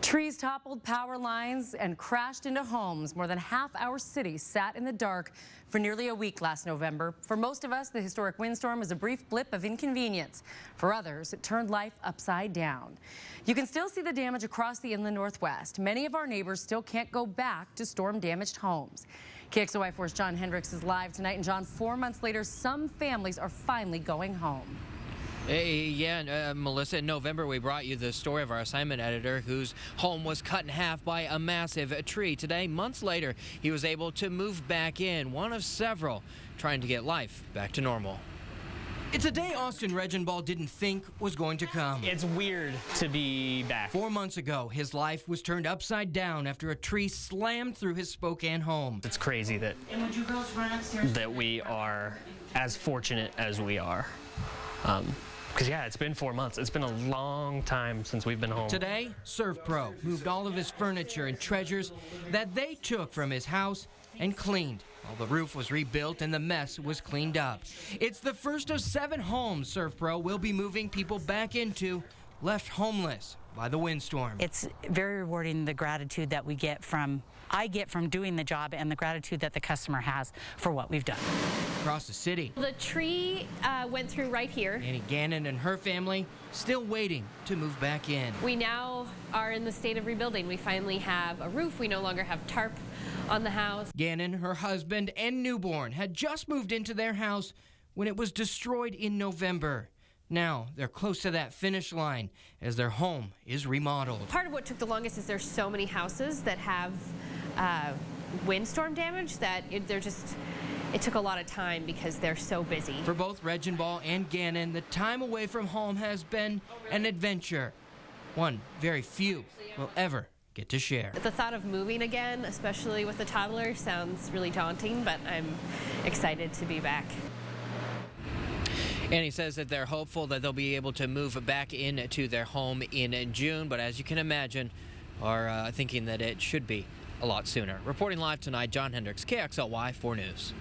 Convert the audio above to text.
Trees toppled power lines and crashed into homes. More than half our city sat in the dark for nearly a week last November. For most of us, the historic windstorm is a brief blip of inconvenience. For others, it turned life upside down. You can still see the damage across the inland Northwest. Many of our neighbors still can't go back to storm-damaged homes. KXLY4's John Hendricks is live tonight. And John, 4 months later, some families are finally going home. Melissa, in November we brought you the story of our assignment editor whose home was cut in half by a massive tree. Today, months later, he was able to move back in, one of several trying to get life back to normal. It's a day Austin Regenball didn't think was going to come. It's weird to be back. 4 months ago, his life was turned upside down after a tree slammed through his Spokane home. It's crazy that we are as fortunate as we are. Because, yeah, it's been 4 months. It's been a long time since we've been home. Today, ServPro moved all of his furniture and treasures that they took from his house and cleaned. All the roof was rebuilt and the mess was cleaned up. It's the first of 7 homes ServPro will be moving people back into, left homeless by the windstorm. It's very rewarding, the gratitude that I get from doing the job and the gratitude that the customer has for what we've done. Across the city, the tree went through right here. Annie Gannon and her family still waiting to move back in. We now are in the state of rebuilding. We finally have a roof. We no longer have tarp on the house. Gannon, her husband, and newborn had just moved into their house when it was destroyed in November. Now they're close to that finish line as their home is remodeled. Part of what took the longest is there's so many houses that have windstorm damage that it took a lot of time because they're so busy. For both Regenball and Gannon, the time away from home has been an adventure, one very few will ever get to share. The thought of moving again, especially with a toddler, sounds really daunting, but I'm excited to be back. And he says that they're hopeful that they'll be able to move back into their home in June, but as you can imagine, are thinking that it should be a lot sooner. Reporting live tonight, John Hendricks, KXLY 4 News.